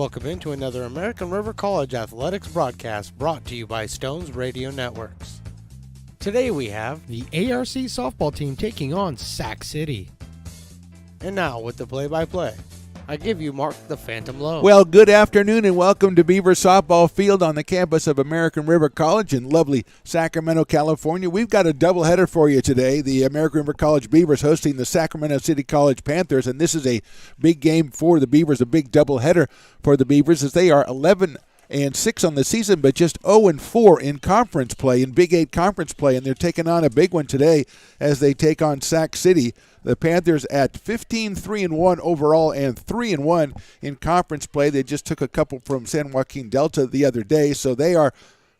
Welcome into another American River College Athletics broadcast brought to you by Stones Radio Networks. Today we have the ARC softball team taking on Sac City. And now with the play-by-play, I give you Mark the Phantom Lowe. Well, good afternoon and welcome to Beaver Softball Field on the campus of American River College in lovely Sacramento, California. We've got a doubleheader for you today. The American River College Beavers hosting the Sacramento City College Panthers, and this is a big game for the Beavers, a big doubleheader for the Beavers as they are 11-6 on the season, but just 0-4 in conference play, in Big 8 conference play, and they're taking on a big one today as they take on Sac City. The Panthers at 15-3-1 overall and 3-1 in conference play. They just took a couple from San Joaquin Delta the other day, so they are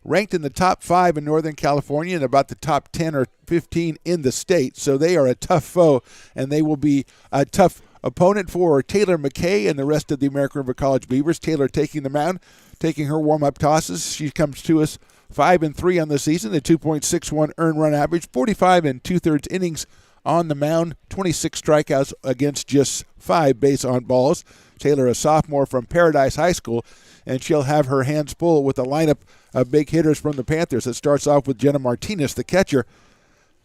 ranked in the top 5 in Northern California and about the top 10 or 15 in the state. So they are a tough foe, and they will be a tough opponent for Taylor McKay and the rest of the American River College Beavers. Taylor taking the mound, taking her warm-up tosses. She comes to us 5-3 on the season, a 2.61 earned run average, 45 2/3 innings on the mound, 26 strikeouts against just 5 base on balls. Taylor, a sophomore from Paradise High School, and she'll have her hands full with a lineup of big hitters from the Panthers. It starts off with Jenna Martinez, the catcher.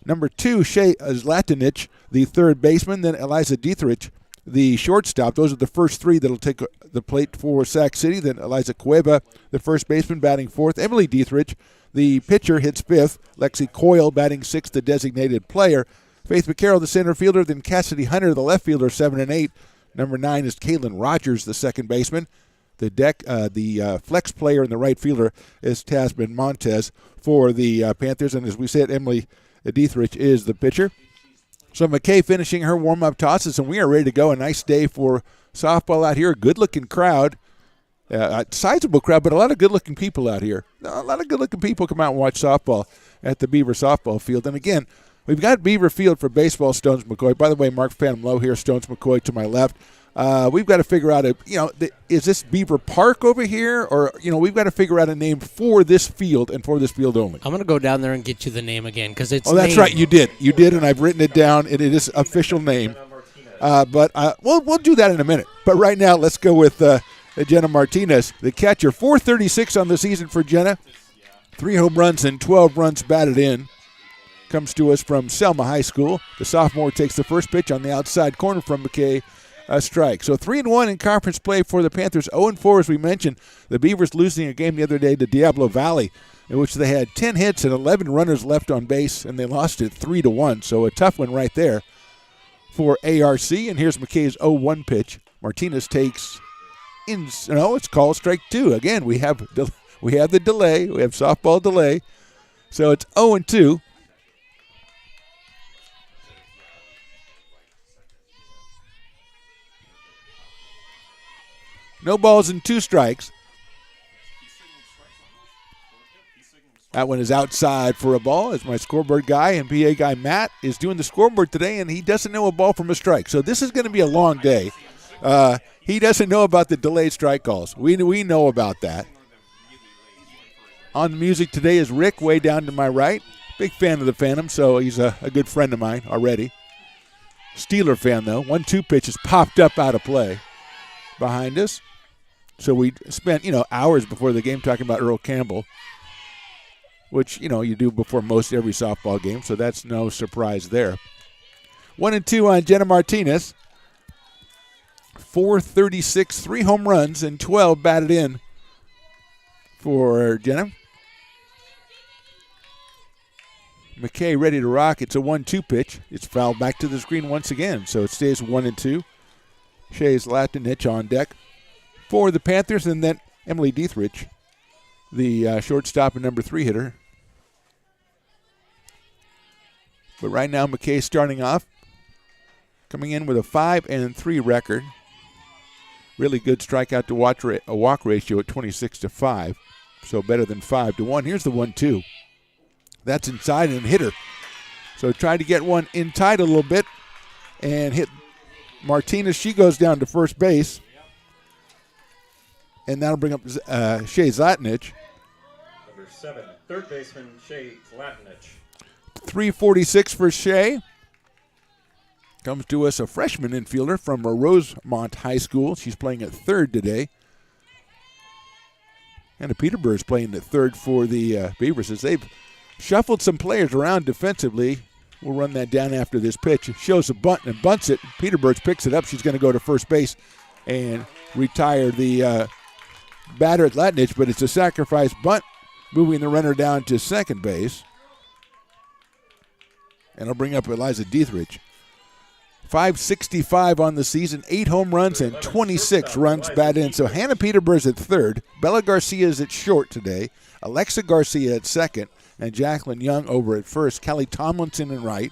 Number 2, Shea Zlatanich, the third baseman. Then Eliza Dietrich, the shortstop. Those are the first 3 that'll take the plate for Sac City. Then Eliza Cueva, the first baseman, batting 4th. Emily Dietrich, the pitcher, hits 5th. Lexi Coyle, batting 6th, the designated player. Faith McCarroll, the center fielder. Then Cassidy Hunter, the left fielder, 7 and 8. Number 9 is Caitlin Rogers, the second baseman. The flex player and the right fielder is Tasman Montez for the Panthers. And as we said, Emily Dietrich is the pitcher. So McKay finishing her warm-up tosses, and we are ready to go. A nice day for softball out here. A good-looking crowd. A sizable crowd, but a lot of good-looking people out here. A lot of good-looking people come out and watch softball at the Beaver softball field. And again, we've got Beaver Field for baseball, Stones McCoy. By the way, Mark Phantom Lowe here, Stones McCoy to my left. We've got to figure out is this Beaver Park over here? Or, we've got to figure out a name for this field and for this field only. I'm going to go down there and get you the name again because it's that's named. right. You did, and I've written it down, and it is official name. But we'll do that in a minute. But right now, let's go with Jenna Martinez, the catcher. 436 on the season for Jenna. 3 home runs and 12 runs batted in. Comes to us from Selma High School. The sophomore takes the first pitch on the outside corner from McKay. A strike. So 3-1 in conference play for the Panthers. 0-4, as we mentioned. The Beavers losing a game the other day to Diablo Valley, in which they had 10 hits and 11 runners left on base, and they lost it 3-1. So a tough one right there for ARC. And here's McKay's 0-1 pitch. Martinez takes it's called strike 2. Again, we have the delay. We have softball delay. So it's 0-2. No balls and 2 strikes. That one is outside for a ball as my scoreboard guy and PA guy Matt is doing the scoreboard today, and he doesn't know a ball from a strike. So this is going to be a long day. He doesn't know about the delayed strike calls. We know about that. On the music today is Rick, way down to my right. Big fan of the Phantom, so he's a good friend of mine already. Steeler fan, though. 1-2 pitch has popped up out of play behind us. So we spent, hours before the game talking about Earl Campbell, which, you do before most every softball game, so that's no surprise there. 1-2 on Jenna Martinez. 436, 3 home runs, and 12 batted in for Jenna. McKay ready to rock. It's a 1-2 pitch. It's fouled back to the screen once again, so it stays 1-2. Shea Zlatanich on deck for the Panthers, and then Emily Dietrich, the shortstop and number 3 hitter. But right now, McKay starting off, coming in with a 5-3 record. Really good strikeout to walk ratio at 26-5, so better than 5-1. Here's the 1-2. That's inside and hit her. So tried to get one in tight a little bit and hit Martinez. She goes down to first base. And that'll bring up Shea Zlatanich. Number 7, third baseman Shea Zlatanich. 346 for Shea. Comes to us a freshman infielder from Rosemont High School. She's playing at third today. Hannah Peterburg's playing at third for the Beavers as they've shuffled some players around defensively. We'll run that down after this pitch. It shows a bunt and bunts it. Peterburg picks it up. She's going to go to first base and retire the batter at Latnich, but it's a sacrifice bunt, moving the runner down to second base. And I'll bring up Eliza Dietrich. 565 on the season, 8 home runs and 26 runs batted in. So Hannah Peterburg's at third. Bella Garcia is at short today. Alexa Garcia at second. And Jacqueline Young over at first. Kelly Tomlinson in right.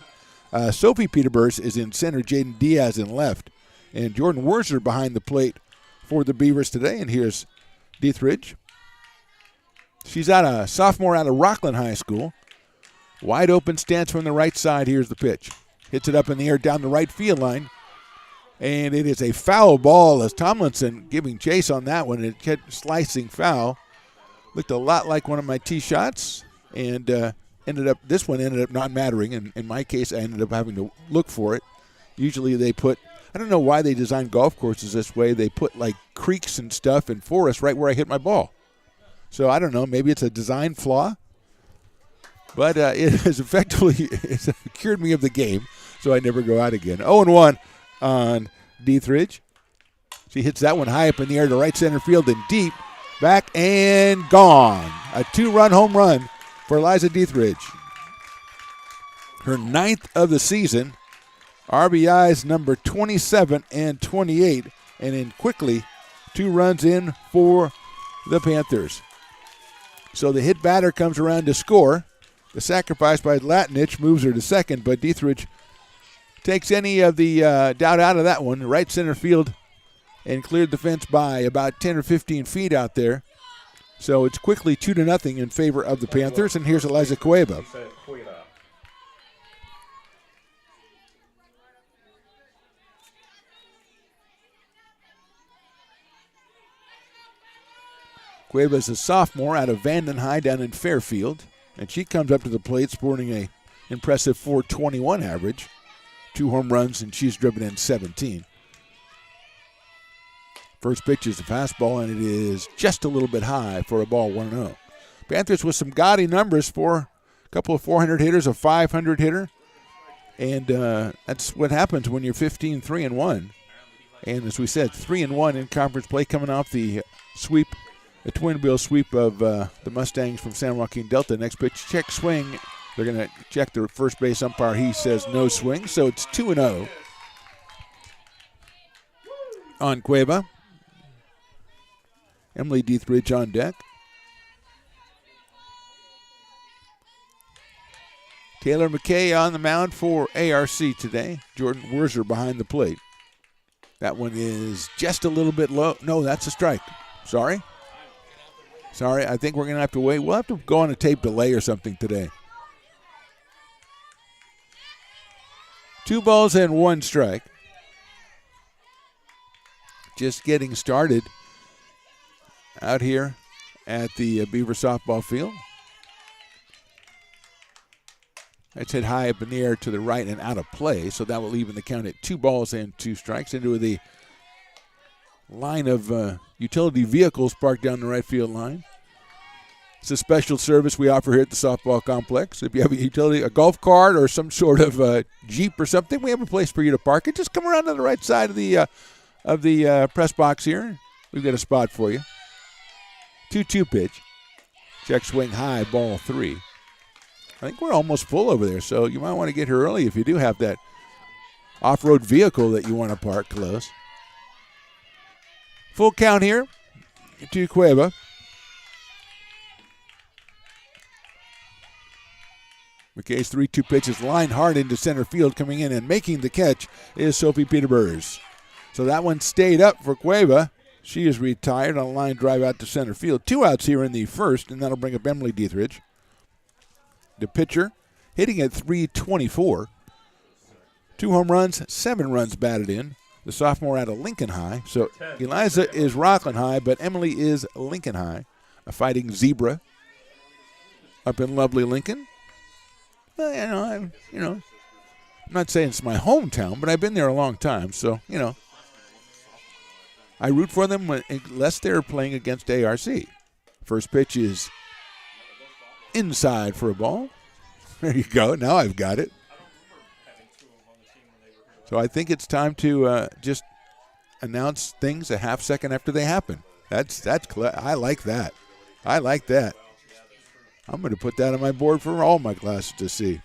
Sophie Peterburg is in center. Jaden Diaz in left. And Jordan Werzer behind the plate for the Beavers today. And here's Dietrich. She's a sophomore out of Rockland High School. Wide open stance from the right side. Here's the pitch. Hits it up in the air down the right field line. And it is a foul ball as Tomlinson giving chase on that one. It kept slicing foul. Looked a lot like one of my tee shots. And this one ended up not mattering. And in my case, I ended up having to look for it. Usually they put, I don't know why they design golf courses this way. They put like creeks and stuff and forests right where I hit my ball. So I don't know. Maybe it's a design flaw. But it has effectively cured me of the game, so I never go out again. 0-1 on Dietrich. She hits that one high up in the air to right center field and deep. Back and gone. A 2-run home run for Eliza Dietrich. Her 9th of the season. RBIs number 27 and 28. And then quickly, 2 runs in for the Panthers. So the hit batter comes around to score. The sacrifice by Latnich moves her to second, but Dietrich takes any of the doubt out of that one. Right center field and cleared the fence by about 10 or 15 feet out there. So it's quickly 2-0 in favor of the Panthers, and here's Eliza Cueva. Cueva is a sophomore out of Vanden High down in Fairfield. And she comes up to the plate sporting a impressive .421 average. 2 home runs, and she's driven in 17. First pitch is a fastball, and it is just a little bit high for a ball 1-0. Panthers with some gaudy numbers for a couple of 400 hitters, a 500 hitter. And that's what happens when you're 15-3-1. And as we said, 3-1 in conference play coming off the sweep. A twin bill sweep of the Mustangs from San Joaquin Delta. Next pitch, check swing. They're going to check the first base umpire. He says no swing, so it's 2-0 on Cueva. Emily Dietrich on deck. Taylor McKay on the mound for ARC today. Jordan Werzer behind the plate. That one is just a little bit low. No, that's a strike. Sorry, I think we're going to have to wait. We'll have to go on a tape delay or something today. 2 balls and 1 strike. Just getting started out here at the Beaver softball field. That's hit high up in the air to the right and out of play, so that will even the count at 2 balls and 2 strikes into the line of utility vehicles parked down the right field line. It's a special service we offer here at the softball complex. If you have a utility, a golf cart or some sort of Jeep or something, we have a place for you to park it. Just come around to the right side of the press box here. We've got a spot for you. 2-2 pitch. Check swing high, ball 3. I think we're almost full over there, so you might want to get here early if you do have that off-road vehicle that you want to park close. Full count here to Cueva. McKay's 3-2 pitch is lined hard into center field. Coming in and making the catch is Sophie Peterburg. So that one stayed up for Cueva. She is retired on a line drive out to center field. 2 outs here in the first, and that'll bring up Emily Dietrich. The pitcher hitting at .324. 2 home runs, 7 runs batted in. The sophomore out of Lincoln High. So Eliza is Rockland High, but Emily is Lincoln High. A fighting zebra up in lovely Lincoln. Well, I'm not saying it's my hometown, but I've been there a long time. So, I root for them unless they're playing against ARC. First pitch is inside for a ball. There you go. Now I've got it. So I think it's time to just announce things a half second after they happen. I like that. I like that. I'm going to put that on my board for all my classes to see.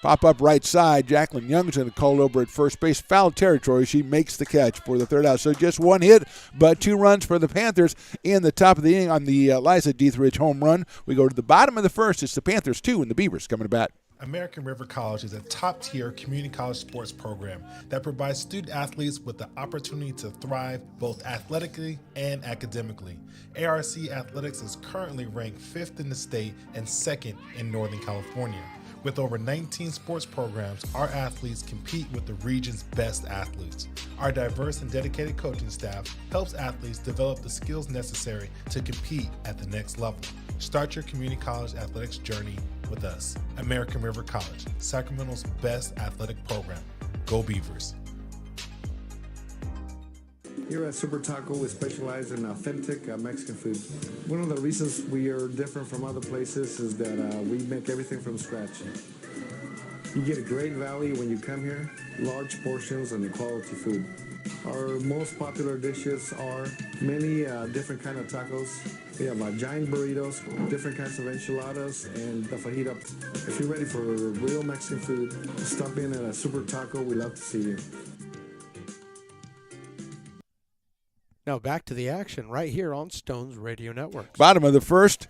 Pop up right side. Jacqueline Young's going to call over at first base. Foul territory. She makes the catch for the third out. So just one hit, but 2 runs for the Panthers in the top of the inning on the Eliza Dietrich home run. We go to the bottom of the first. It's the Panthers 2 and the Beavers coming to bat. American River College is a top-tier community college sports program that provides student athletes with the opportunity to thrive both athletically and academically. ARC Athletics is currently ranked 5th in the state and 2nd in Northern California. With over 19 sports programs, our athletes compete with the region's best athletes. Our diverse and dedicated coaching staff helps athletes develop the skills necessary to compete at the next level. Start your community college athletics journey with us. American River College, Sacramento's best athletic program. Go Beavers. Here at Super Taco, we specialize in authentic Mexican food. One of the reasons we are different from other places is that we make everything from scratch. You get a great value when you come here, large portions and quality food. Our most popular dishes are many different kind of tacos. We have giant burritos, different kinds of enchiladas, and the fajita. If you're ready for real Mexican food, stop in at a Super Taco. We love to see you. Now back to the action right here on Stones Radio Network. Bottom of the first.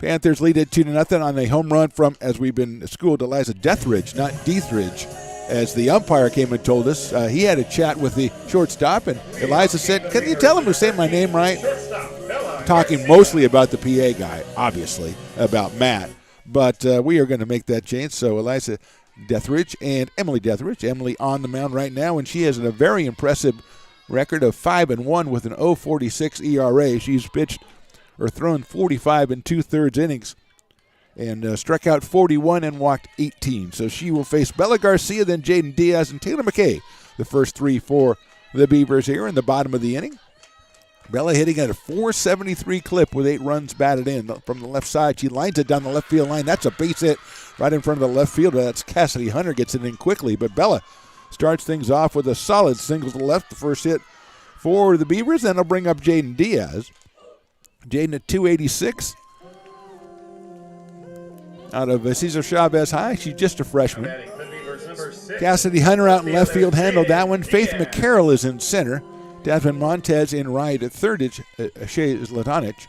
Panthers lead it 2-0 on a home run from, as we've been schooled, Eliza Dietrich, not Dietrich, as the umpire came and told us. He had a chat with the shortstop, and Eliza said, "Can you tell him to say my name right?" Talking mostly about the PA guy, obviously, about Matt. But we are going to make that change. So Eliza Dietrich and Emily Dietrich. Emily on the mound right now, and she has a very impressive record of 5-1 with an 0.46 ERA. She's pitched or thrown 45 2/3 innings and struck out 41 and walked 18. So she will face Bella Garcia, then Jaden Diaz, and Taylor McKay, the first 3 for the Beavers here in the bottom of the inning. Bella hitting at a .473 clip with 8 runs batted in from the left side. She lines it down the left field line. That's a base hit right in front of the left fielder. That's Cassidy Hunter, gets it in quickly. But Bella starts things off with a solid single to the left. The first hit for the Beavers. Then they'll bring up Jaden Diaz. Jaden at .286 out of Cesar Chavez High. She's just a freshman. Cassidy Hunter out in left field handled that one. Faith McCarroll is in center. Desmond Montez in right at third. Shea Zlatanich.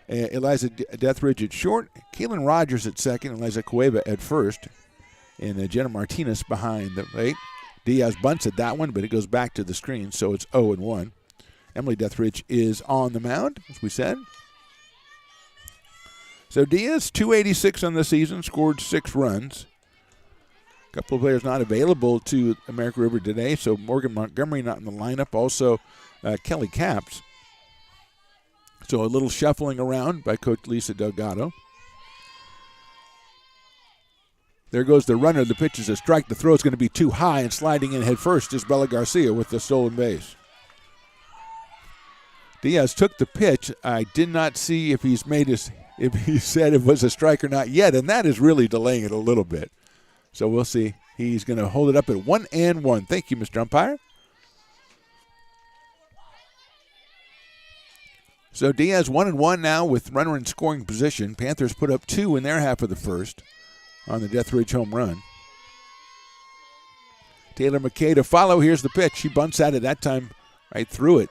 Eliza Dietrich at short. Kaylin Rogers at second. Eliza Cueva at first. And Jenna Martinez behind the plate. Diaz bunts at that one, but it goes back to the screen, so it's 0-1. Emily Dietrich is on the mound, as we said. So Diaz, .286 on the season, scored 6 runs. A couple of players not available to American River today, so Morgan Montgomery not in the lineup. Also, Kelly Capps. So a little shuffling around by Coach Lisa Delgado. There goes the runner. The pitch is a strike. The throw is going to be too high, and sliding in head first is Bella Garcia with the stolen base. Diaz took the pitch. I did not see if he said it was a strike or not yet, and that is really delaying it a little bit. So we'll see. He's going to hold it up at 1-1. Thank you, Mr. Umpire. So Diaz 1-1 now with runner in scoring position. Panthers put up 2 in their half of the first on the Dietrich home run. Taylor McKay to follow. Here's the pitch. She bunts at it that time right through it.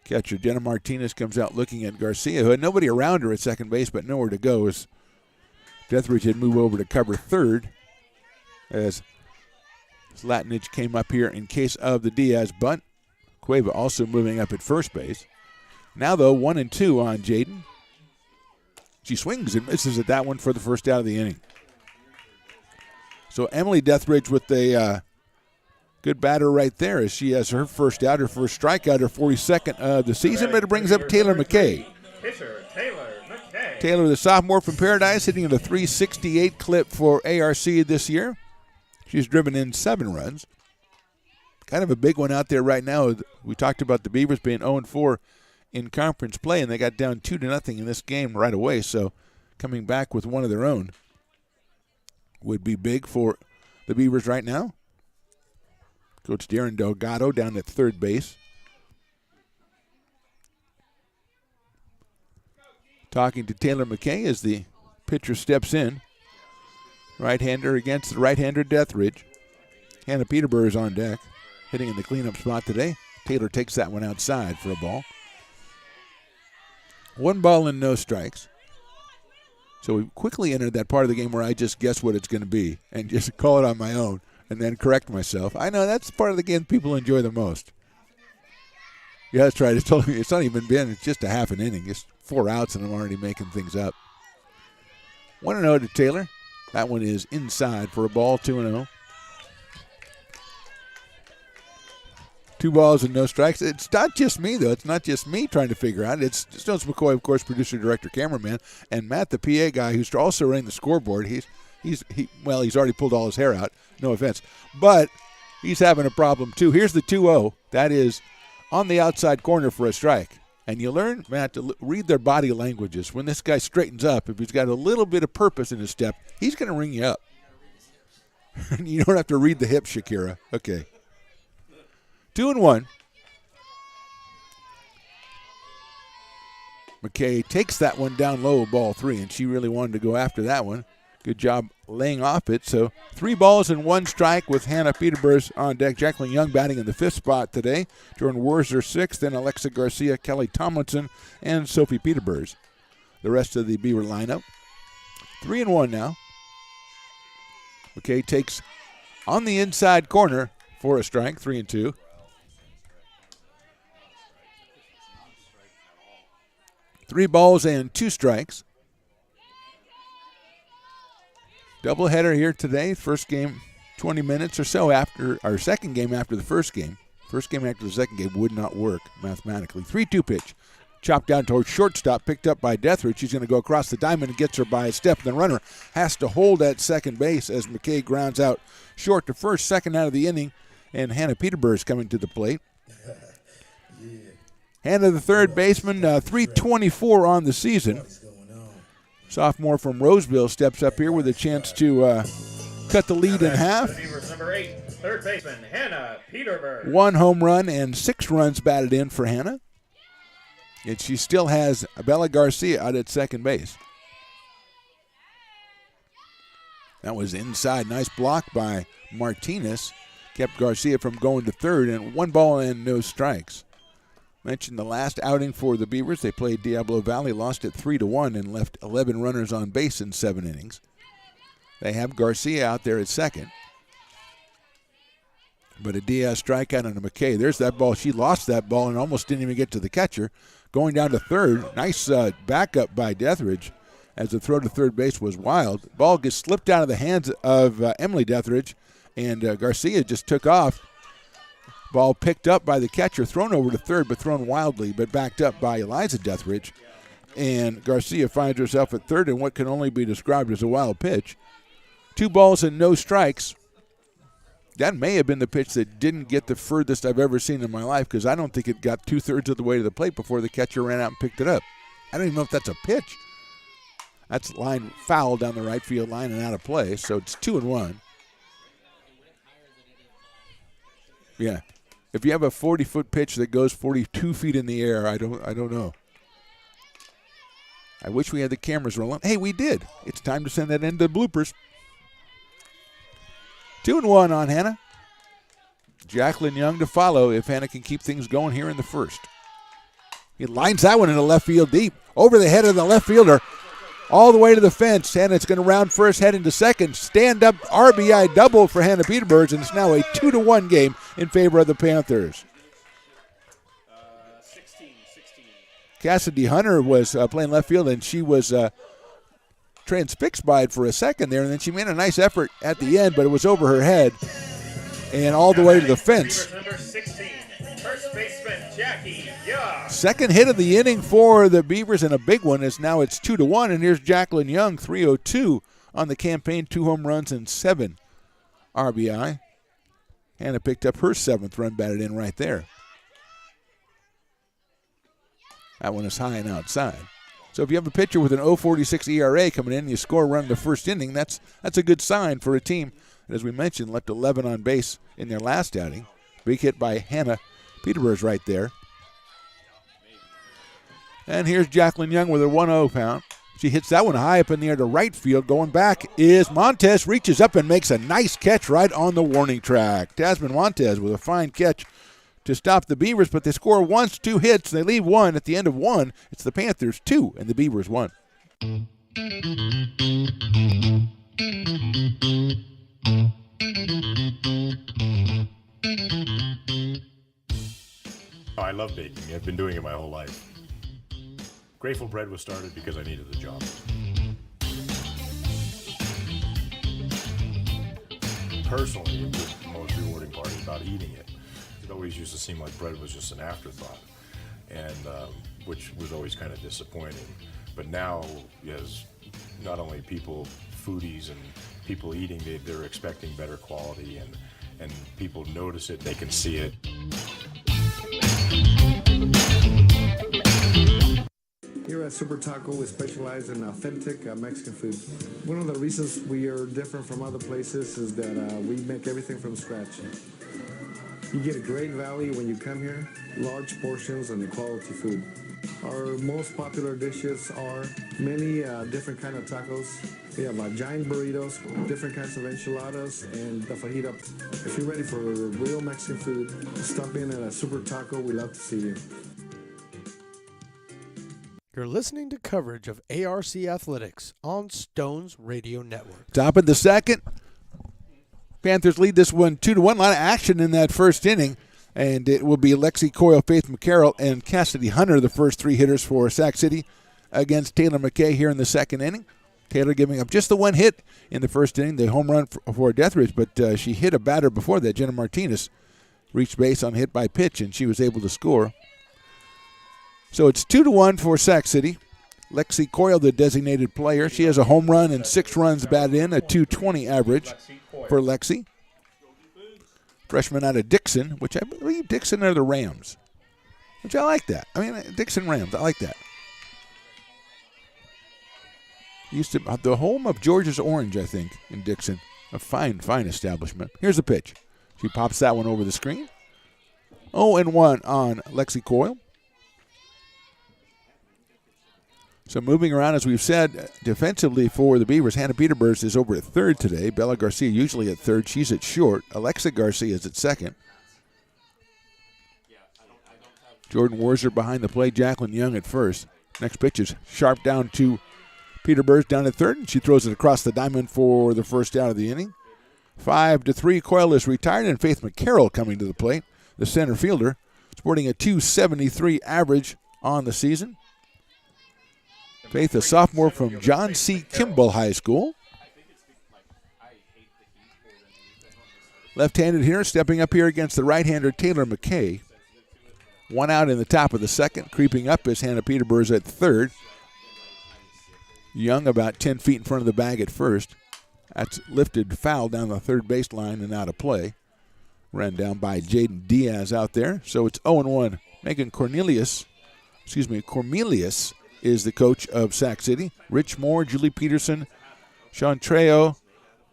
Catcher Jenna Martinez comes out looking at Garcia, who had nobody around her at second base but nowhere to go as Dietrich had moved over to cover third as Zlatanich came up here in case of the Diaz bunt. Cueva also moving up at first base. Now, though, 1-2 on Jaden. She swings and misses at that one for the first out of the inning. So Emily Dietrich with a good batter right there as she has her first out, her first strikeout, her 42nd of the season. But it brings up Taylor McKay. Pitcher Taylor McKay. Taylor, the sophomore from Paradise, hitting at a .368 clip for ARC this year. She's driven in 7 runs. Kind of a big one out there right now. We talked about the Beavers being 0-4 in conference play, and they got down 2-0 in this game right away. So coming back with one of their own would be big for the Beavers right now. Coach Darren Delgado down at third base. Talking to Taylor McKay as the pitcher steps in. Right-hander against the right-hander Deathridge. Hannah Peterborough is on deck, hitting in the cleanup spot today. Taylor takes that one outside for a ball. 1 ball and no strikes. So we quickly entered that part of the game where I just guess what it's going to be and just call it on my own and then correct myself. I know that's the part of the game people enjoy the most. Yeah, that's right. It's not even been. It's just a half an inning. It's 4 outs, and I'm already making things up. 1-0 to Taylor. That one is inside for a ball, 2-0. 2 balls and no strikes. It's not just me, though. It's not just me trying to figure out. It's Stones McCoy, of course, producer, director, cameraman, and Matt, the PA guy, who's also running the scoreboard. He's already pulled all his hair out. No offense. But he's having a problem, too. Here's the 2-0. That is on the outside corner for a strike. And you learn, Matt, to read their body languages. When this guy straightens up, if he's got a little bit of purpose in his step, he's going to ring you up. You don't have to read the hips, Shakira. Okay. 2-1. McKay takes that one down low, ball 3, and she really wanted to go after that one. Good job laying off it. So 3 balls and 1 strike with Hannah Peterborough on deck. Jacqueline Young batting in the 5th spot today. Jordan Werzer 6th, then Alexa Garcia, Kelly Tomlinson, and Sophie Peterborough. The rest of the Beaver lineup. 3-1 now. McKay takes on the inside corner for a strike, 3-2. Three balls and 2 strikes. Doubleheader here today. First game 20 minutes or so after our second game after the first game. First game after the second game would not work mathematically. 3-2 pitch. Chopped down towards shortstop, picked up by Deathridge. She's going to go across the diamond and gets her by a step. The runner has to hold at second base as McKay grounds out short to first, second out of the inning, and Hannah Peterborough is coming to the plate. Hannah, the third baseman, 324 on the season. Sophomore from Roseville steps up here with a chance to cut the lead in half. Number 8, third baseman, Hannah Peterborough. 1 home run and 6 runs batted in for Hannah. And she still has Bella Garcia out at second base. That was inside. Nice block by Martinez. Kept Garcia from going to third, and 1 ball and no strikes. Mentioned the last outing for the Beavers. They played Diablo Valley, lost it 3-1, and left 11 runners on base in 7 innings. They have Garcia out there at second. But a Diaz strikeout on a McKay. There's that ball. She lost that ball and almost didn't even get to the catcher. Going down to third. Nice backup by Deathridge as the throw to third base was wild. The ball gets slipped out of the hands of Emily Deathridge, and Garcia just took off. Ball picked up by the catcher, thrown over to third, but thrown wildly, but backed up by Eliza Deathridge. And Garcia finds herself at third in what can only be described as a wild pitch. 2 balls and no strikes. That may have been the pitch that didn't get the furthest I've ever seen in my life, because I don't think it got 2/3 of the way to the plate before the catcher ran out and picked it up. I don't even know if that's a pitch. That's line foul down the right field line and out of play, so it's 2-1. Yeah. If you have a 40-foot pitch that goes 42 feet in the air, I don't know. I wish we had the cameras rolling. Hey, we did. It's time to send that into the bloopers. 2-1 on Hannah. Jacqueline Young to follow if Hannah can keep things going here in the first. He lines that one into left field deep. Over the head of the left fielder. All the way to the fence. Hannah's going to round first, head into second. Stand-up RBI double for Hannah Peterborough, and it's now a 2-1 game in favor of the Panthers. 16. Cassidy Hunter was playing left field, and she was transfixed by it for a second there, and then she made a nice effort at the end, but it was over her head and all the way to the fence. Number 16, first baseman Jackie Young. Second hit of the inning for the Beavers, and a big one, as now it's 2-1, and here's Jacqueline Young, 302 on the campaign, 2 home runs and 7 RBI. Hannah picked up her 7th run batted in right there. That one is high and outside. So if you have a pitcher with an 0.46 ERA coming in and you score a run in the first inning, that's a good sign for a team that, as we mentioned, left 11 on base in their last outing. Big hit by Hannah Peterburg right there. And here's Jacqueline Young with a 1-0 count. She hits that one high up in the air to right field. Going back is Montez, reaches up and makes a nice catch right on the warning track. Tasman Montez with a fine catch to stop the Beavers, but they score once, 2 hits. They leave one at the end of 1. It's the Panthers 2 and the Beavers 1. I love baking. I've been doing it my whole life. Grateful Bread was started because I needed the job. Personally, it was the most rewarding part about eating it. It always used to seem like bread was just an afterthought, and which was always kind of disappointing. But now, as not only people, foodies and people eating, they're expecting better quality, and people notice it, they can see it. Here at Super Taco, we specialize in authentic Mexican food. One of the reasons we are different from other places is that we make everything from scratch. You get a great value when you come here, large portions and quality food. Our most popular dishes are many different kind of tacos. We have giant burritos, different kinds of enchiladas, and the fajita. If you're ready for real Mexican food, stop in at a Super Taco. We'd love to see you. You're listening to coverage of ARC Athletics on Stones Radio Network. Top of the second. Panthers lead this one 2-1. A lot of action in that first inning. And it will be Lexi Coyle, Faith McCarroll, and Cassidy Hunter, the first 3 hitters for Sac City against Taylor McKay here in the second inning. Taylor giving up just the 1 hit in the first inning, the home run for Deathridge, but she hit a batter before that. Jenna Martinez reached base on hit by pitch, and she was able to score. So it's 2-1 for Sac City. Lexi Coyle, the designated player. She has a home run and 6 runs batted in, a .220 average for Lexi. Freshman out of Dixon, which I believe Dixon are the Rams, which I like that. I mean, Dixon Rams, I like that. Used to the home of George's Orange, I think, in Dixon. A fine establishment. Here's the pitch. She pops that one over the screen. 0-1 on Lexi Coyle. So moving around, as we've said, defensively for the Beavers, Hannah Peterburg is over at third today. Bella Garcia usually at third. She's at short. Alexa Garcia is at second. Jordan Worzer behind the plate. Jacqueline Young at first. Next pitch is sharp down to Peterburg down at third, and she throws it across the diamond for the first out of the inning. 5-3, Coyle is retired, and Faith McCarroll coming to the plate, the center fielder, sporting a .273 average on the season. Faith, a sophomore from John C. Kimball High School. Left-handed hitter stepping up here against the right-hander Taylor McKay. 1 out in the top of the second. Creeping up is Hannah Peterburg at third. Young about 10 feet in front of the bag at first. That's lifted foul down the third baseline and out of play. Ran down by Jaden Diaz out there. So it's 0-1. Megan Cornelius is the coach of Sac City. Rich Moore, Julie Peterson, Sean Trejo,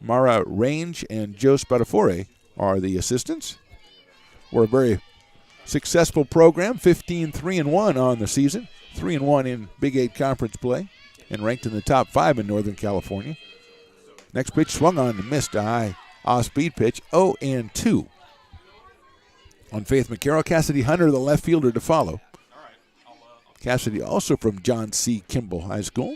Mara Range, and Joe Spadafore are the assistants. We're a very successful program, 15-3-1 on the season, 3-1 in Big 8 conference play, and ranked in the top 5 in Northern California. Next pitch swung on and missed a high off-speed pitch, 0-2. On Faith McCarroll, Cassidy Hunter, the left fielder, to follow. Cassidy also from John C. Kimball High School.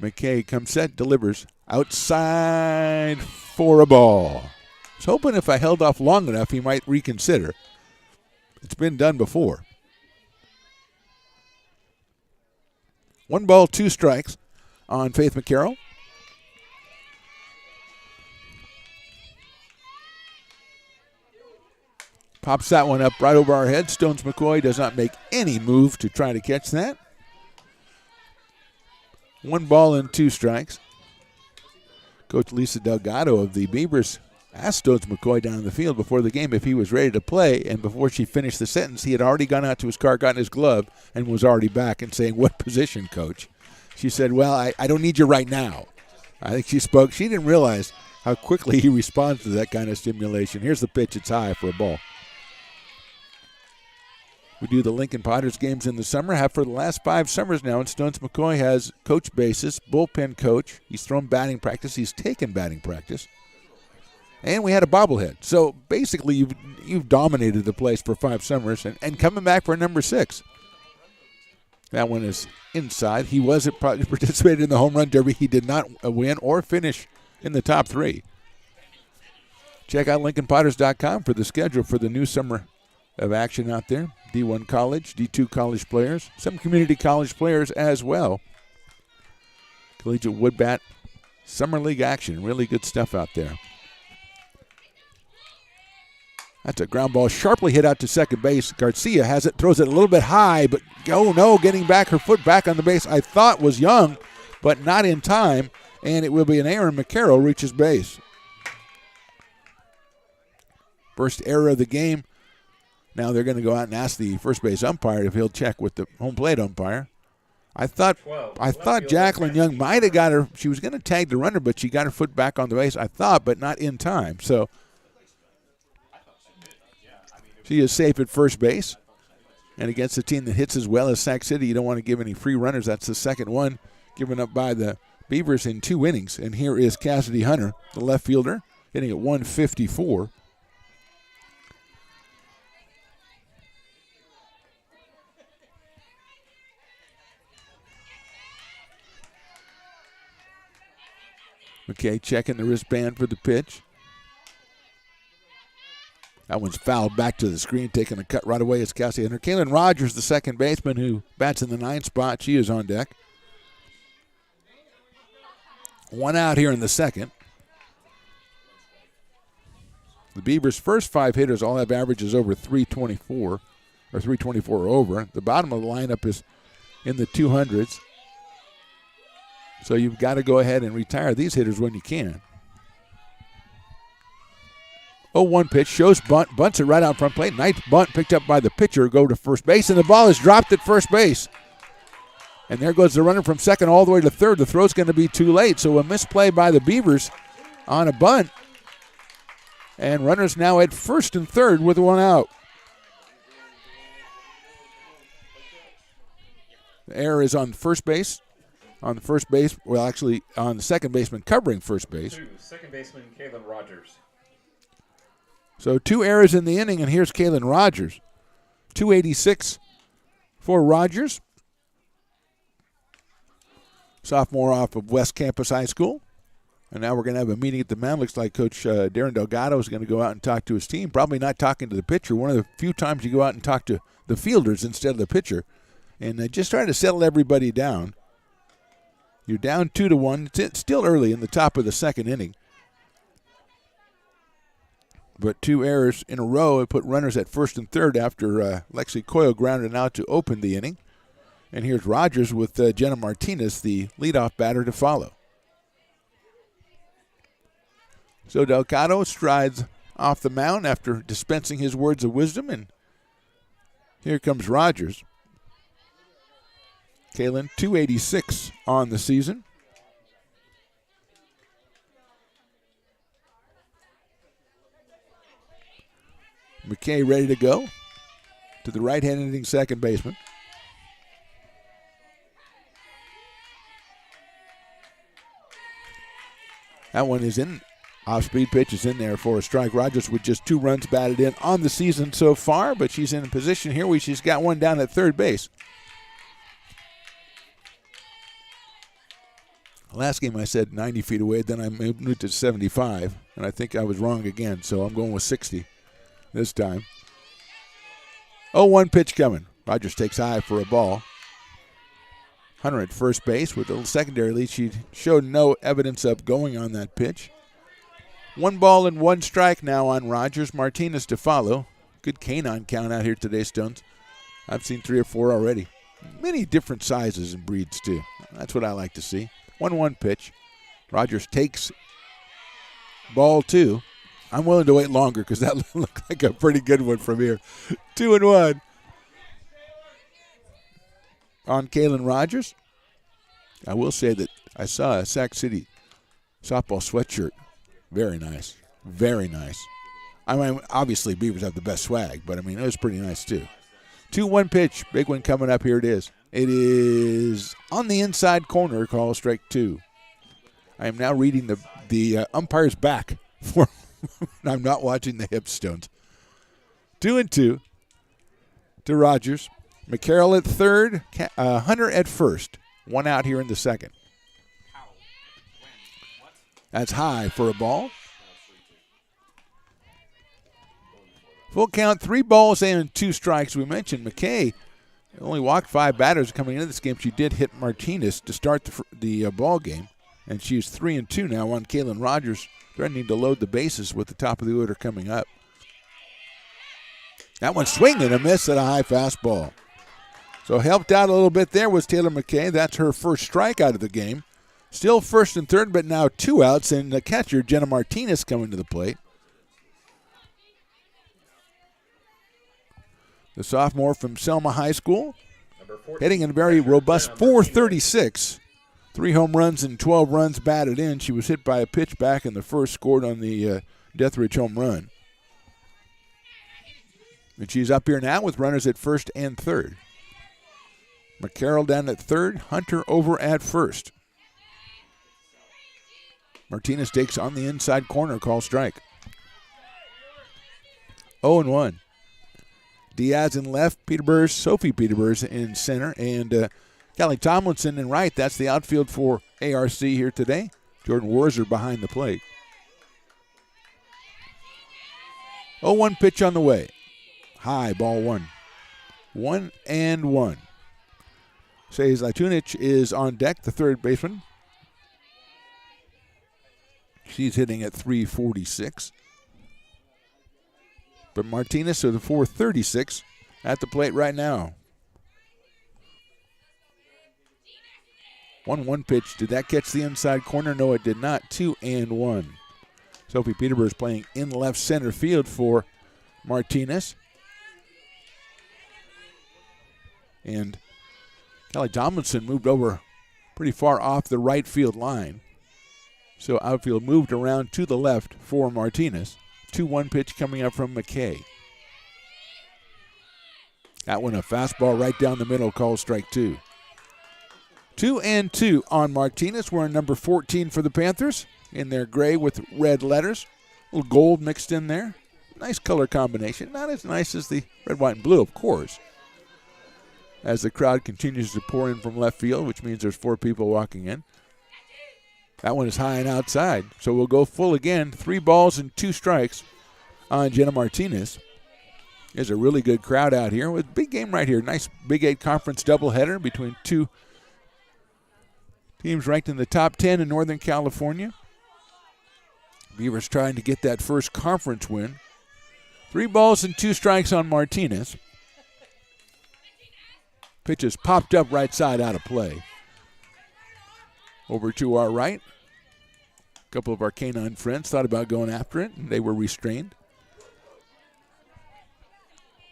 McKay comes set, delivers outside for a ball. I was hoping if I held off long enough he might reconsider. It's been done before. 1 ball, 2 strikes on Faith McCarroll. Pops that one up right over our head. Stones McCoy does not make any move to try to catch that. 1 ball and 2 strikes. Coach Lisa Delgado of the Beavers asked Stones McCoy down in the field before the game if he was ready to play, and before she finished the sentence, he had already gone out to his car, gotten his glove, and was already back and saying, "What position, Coach?" She said, "Well, I don't need you right now." I think she didn't realize how quickly he responds to that kind of stimulation. Here's the pitch. It's high for a ball. We do the Lincoln Potters games in the summer, have for the last 5 summers now, and Stones McCoy has coach basis, bullpen coach. He's thrown batting practice. He's taken batting practice. And we had a bobblehead. So basically you've dominated the place for 5 summers and coming back for number 6. That one is inside. He participated in the home run derby. He did not win or finish in the top 3. Check out LincolnPotters.com for the schedule for the new summer of action out there. D1 college, D2 college players, some community college players as well. Collegiate Woodbat Summer League action. Really good stuff out there. That's a ground ball sharply hit out to second base. Garcia has it, throws it a little bit high, but oh no, getting back her foot back on the base. I thought was Young, but not in time, and it will be an error. McCarroll reaches base. First error of the game. Now they're going to go out and ask the first base umpire if he'll check with the home plate umpire. I thought Jacqueline Young might have got her. She was going to tag the runner, but she got her foot back on the base, I thought, but not in time. So she is safe at first base. And against a team that hits as well as Sac City, you don't want to give any free runners. That's the second one given up by the Beavers in 2 innings. And here is Cassidy Hunter, the left fielder, hitting at 154. McKay checking the wristband for the pitch. That one's fouled back to the screen, taking a cut right away. It's Cassie Hunter. Kaylin Rogers, the second baseman who bats in the 9th spot. She is on deck. 1 out here in the second. The Beavers' first 5 hitters all have averages over 324, or 324 or over. The bottom of the lineup is in the 200s. So you've got to go ahead and retire these hitters when you can. 0-1 pitch, shows bunt, bunts it right out front plate. Nice bunt picked up by the pitcher, go to first base, and the ball is dropped at first base. And there goes the runner from second all the way to third. The throw's going to be too late, so a misplay by the Beavers on a bunt. And runners now at first and third with 1 out. The error is on first base. On the first base, well, actually, on the second baseman covering first base. Second baseman Kaylin Rogers. So 2 errors in the inning, and here's Kaylin Rogers. 286 for Rogers. Sophomore off of West Campus High School. And now we're going to have a meeting at the mound. Looks like Coach Darren Delgado is going to go out and talk to his team. Probably not talking to the pitcher. One of the few times you go out and talk to the fielders instead of the pitcher. And just trying to settle everybody down. You're down 2-1. It's still early in the top of the second inning. But 2 errors in a row have put runners at first and third after Lexi Coyle grounded out to open the inning. And here's Rogers with Jenna Martinez, the leadoff batter, to follow. So Delgado strides off the mound after dispensing his words of wisdom, and here comes Rogers. Kaylin, 286 on the season. McKay ready to go to the right-hand hitting second baseman. That one is in. Off-speed pitch is in there for a strike. Rogers with just 2 runs batted in on the season so far, but she's in a position here where she's got one down at third base. Last game I said 90 feet away, then I moved it to 75, and I think I was wrong again, so I'm going with 60 this time. 0-1 pitch coming. Rogers takes high for a ball. Hunter at first base with a secondary lead. She showed no evidence of going on that pitch. 1 ball and 1 strike now on Rogers. Martinez to follow. Good canine count out here today, Stones. I've seen 3 or 4 already. Many different sizes and breeds, too. That's what I like to see. 1-1 pitch. Rogers takes ball 2. I'm willing to wait longer because that looked like a pretty good one from here. 2-1 on Kalen Rogers. I will say that I saw a Sac City softball sweatshirt. Very nice. Very nice. I mean, obviously Beavers have the best swag, but I mean, it was pretty nice too. 2-1 pitch. Big one coming up. Here it is. It is on the inside corner. Call strike 2. I am now reading the umpire's back. I'm not watching the hip stones. 2-2 to Rogers. McCarroll at third. Hunter at first. One out here in the second. That's high for a ball. Full count, 3 balls and 2 strikes. We mentioned McKay only walked 5 batters coming into this game. She did hit Martinez to start the ball game, and she's 3-2 now on Kalen Rogers, threatening to load the bases with the top of the order coming up. That one swing and a miss at a high fastball. So helped out a little bit there was Taylor McKay. That's her first strikeout of the game. Still first and third, but now 2 outs, and the catcher, Jenna Martinez, coming to the plate. The sophomore from Selma High School, hitting in a very robust .436. 3 home runs and 12 runs batted in. She was hit by a pitch back in the first, scored on the Deathridge home run. And she's up here now with runners at first and third. McCarroll down at third, Hunter over at first. Martinez takes on the inside corner, call strike. 0-1. Diaz in left, Sophie Peterburs in center, and Kelly Tomlinson in right. That's the outfield for ARC here today. Jordan Werzer behind the plate. 0-1 pitch on the way. High, ball 1. 1-1. Says Latunic is on deck, the third baseman. She's hitting at .346. But Martinez with the .436 at the plate right now. 1-1 pitch. Did that catch the inside corner? No, it did not. 2-1. Sophie Peterborough playing in left center field for Martinez. And Kelly Tomlinson moved over pretty far off the right field line. So outfield moved around to the left for Martinez. 2-1 pitch coming up from McKay. That one a fastball right down the middle, called strike 2. 2-2 on Martinez. We're in number 14 for the Panthers in their gray with red letters. A little gold mixed in there. Nice color combination. Not as nice as the red, white, and blue, of course. As the crowd continues to pour in from left field, which means there's 4 people walking in. That one is high and outside. So we'll go full again. 3 balls and 2 strikes on Jenna Martinez. There's a really good crowd out here with a big game right here. Nice Big 8 conference doubleheader between 2 teams ranked in the top 10 in Northern California. Beavers trying to get that first conference win. 3 balls and 2 strikes on Martinez. Pitch is popped up right side out of play. Over to our right. A couple of our canine friends thought about going after it, and they were restrained.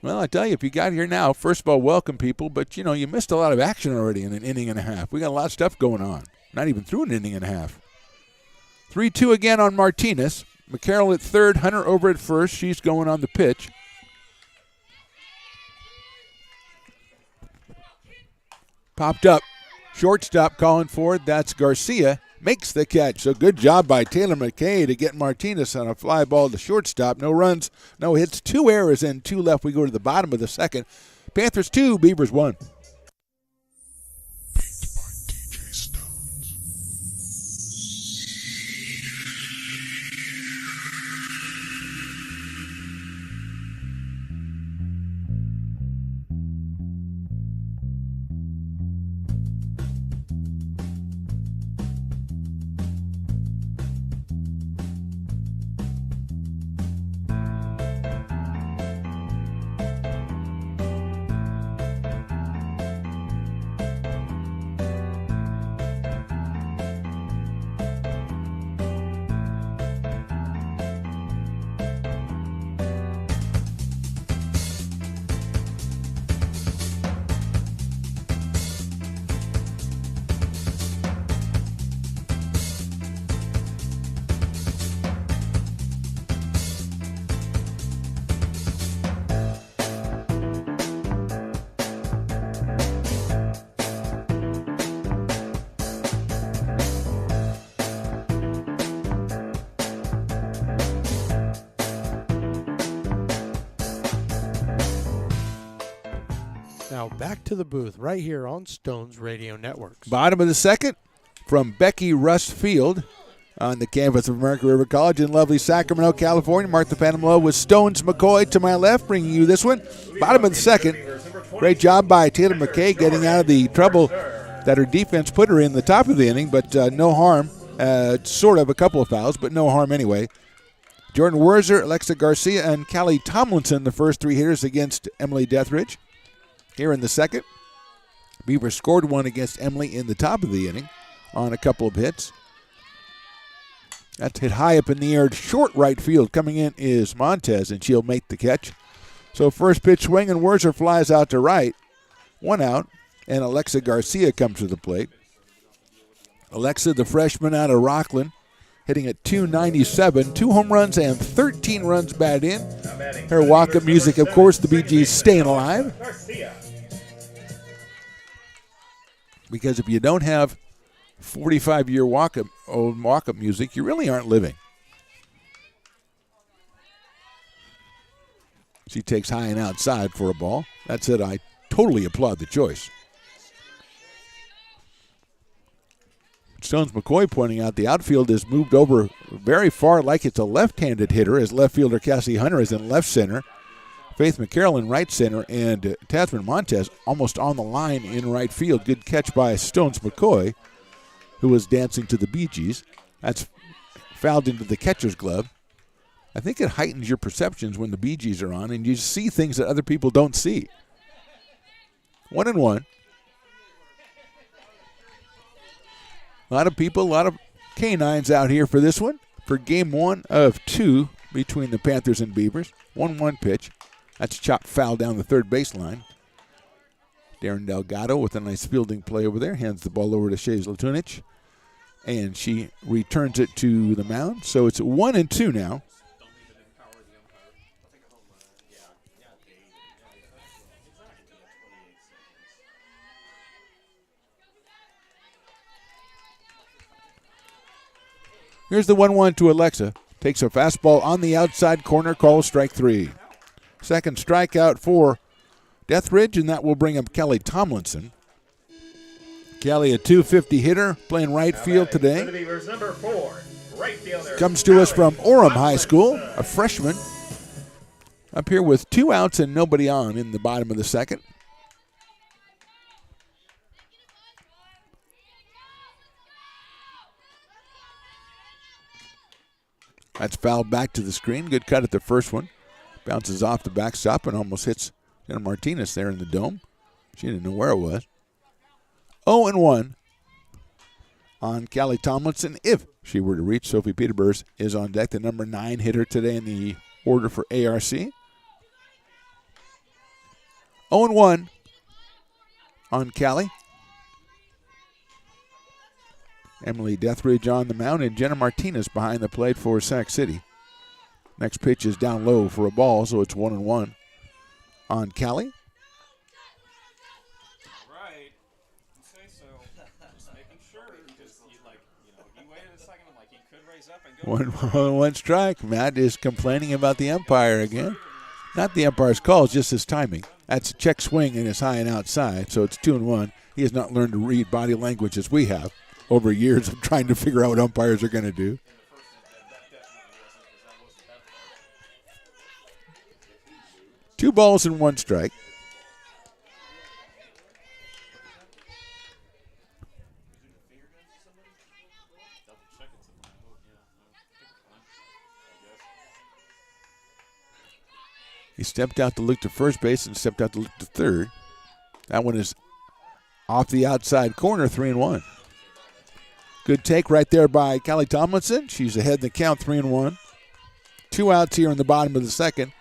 Well, I tell you, if you got here now, first of all, welcome, people, but, you know, you missed a lot of action already in an inning and a half. We got a lot of stuff going on. Not even through an inning and a half. 3-2 again on Martinez. McCarroll at third, Hunter over at first. She's going on the pitch. Popped up. Shortstop calling for it. That's Garcia. Makes the catch. So good job by Taylor McKay to get Martinez on a fly ball to shortstop. No runs, no hits, 2 errors and 2 left. We go to the bottom of the second. Panthers 2, Beavers 1. Now back to the booth right here on Stones Radio Networks. Bottom of the second from Becky Rust Field on the campus of American River College in lovely Sacramento, California. Martha Panamalo with Stones McCoy to my left, bringing you this one. Bottom of the second. Great job by Taylor McKay getting out of the trouble that her defense put her in the top of the inning, but no harm. Sort of a couple of fouls, but no harm anyway. Jordan Werzer, Alexa Garcia, and Callie Tomlinson, the first three hitters against Emily Deathridge. Here in the second, Beaver scored one against Emily in the top of the inning on a couple of hits. That's hit high up in the air, short right field. Coming in is Montez, and she'll make the catch. So first pitch swing, and Werzer flies out to right. One out, and Alexa Garcia comes to the plate. Alexa, the freshman out of Rockland, hitting at .297, 2 home runs and 13 runs batted in. Her walk-up music, of course, the Bee Gees Staying Alive. Because if you don't have 45-year walk-up music, you really aren't living. She takes high and outside for a ball. That's it. I totally applaud the choice. Stones McCoy pointing out the outfield is moved over very far like it's a left-handed hitter, as left fielder Cassie Hunter is in left center, Faith McCarroll in right center, and Tasman Montez almost on the line in right field. Good catch by Stones McCoy, who was dancing to the Bee Gees. That's fouled into the catcher's glove. I think it heightens your perceptions when the Bee Gees are on, and you see things that other people don't see. 1-1. A lot of people, a lot of canines out here for this one, for game 1 of 2 between the Panthers and Beavers. 1-1 pitch. That's chopped foul down the third baseline. Darren Delgado with a nice fielding play over there. Hands the ball over to Shays Latunich. And she returns it to the mound. So it's 1-2 now. Here's the 1-1 to Alexa. Takes a fastball on the outside corner, calls strike 3. Second strikeout for Deathridge, and that will bring up Kelly Tomlinson. Kelly, a .250 hitter, playing right field today. Number 4, right fielder. Comes to us from Orem High School, a freshman. Up here with 2 outs and nobody on in the bottom of the second. That's fouled back to the screen. Good cut at the first one. Bounces off the backstop and almost hits Jenna Martinez there in the dome. She didn't know where it was. 0-1 on Callie Tomlinson. If she were to reach, Sophie Peterburs is on deck, the number 9 hitter today in the order for ARC. 0-1 on Callie. Emily Deathridge on the mound, and Jenna Martinez behind the plate for Sac City. Next pitch is down low for a ball, so it's 1-1 on Callie. Right. You say so. Just making sure, because you waited a second, he could raise up and go. 1-1 strike. Matt is complaining about the umpire again. Not the umpire's calls, just his timing. That's a check swing and it's high and outside, so it's 2-1. He has not learned to read body language as we have over years of trying to figure out what umpires are going to do. Two balls and 1 strike. He stepped out to look to first base and stepped out to look to third. That one is off the outside corner, 3-1. Good take right there by Callie Tomlinson. She's ahead in the count, 3-1. 2 outs here in the bottom of the second.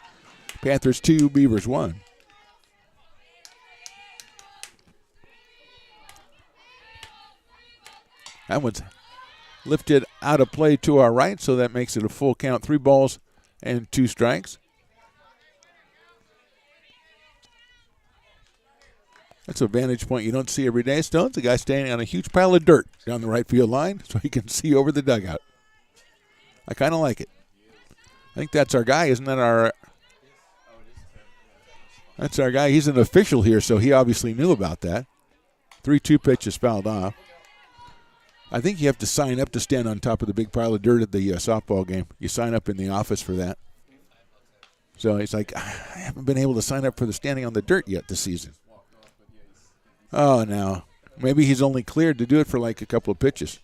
Panthers 2, Beavers 1. That one's lifted out of play to our right, so that makes it a full count, 3 balls and 2 strikes. That's a vantage point you don't see every day, Stones. A guy standing on a huge pile of dirt down the right field line so he can see over the dugout. I kind of like it. I think that's our guy. Isn't that our That's our guy. He's an official here, so he obviously knew about that. 3-2 pitch is fouled off. I think you have to sign up to stand on top of the big pile of dirt at the softball game. You sign up in the office for that. So he's like, I haven't been able to sign up for the standing on the dirt yet this season. Oh, no. Maybe he's only cleared to do it for like a couple of pitches,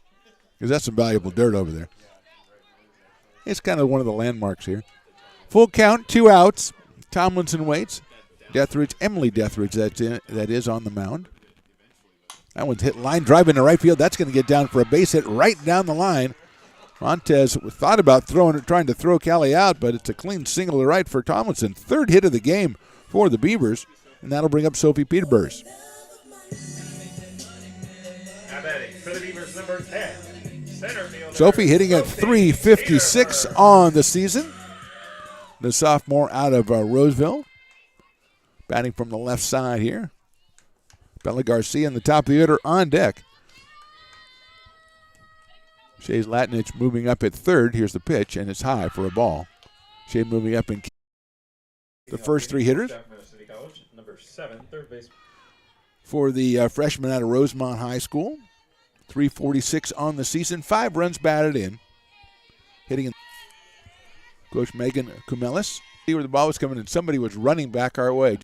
because that's some valuable dirt over there. It's kind of one of the landmarks here. Full count, 2 outs. Tomlinson waits. Emily Deathridge, that is on the mound. That one's hit line drive into right field. That's going to get down for a base hit right down the line. Montez thought about trying to throw Callie out, but it's a clean single to right for Tomlinson. 3rd hit of the game for the Beavers, and that'll bring up Sophie Peterburs. Now batting for the Beavers, number 10, center fielder Sophie hitting at .356 on the season. The sophomore out of Roseville. Batting from the left side here. Bella Garcia in the top of the order on deck. Shea Latnich moving up at 3rd. Here's the pitch, and it's high for a ball. Shea moving up in the first 3 hitters. Number 7, third base. For the freshman out of Rosemont High School. .346 on the season. 5 runs batted in. Hitting in. Coach Megan Kumelis. See where the ball was coming, and somebody was running back our way.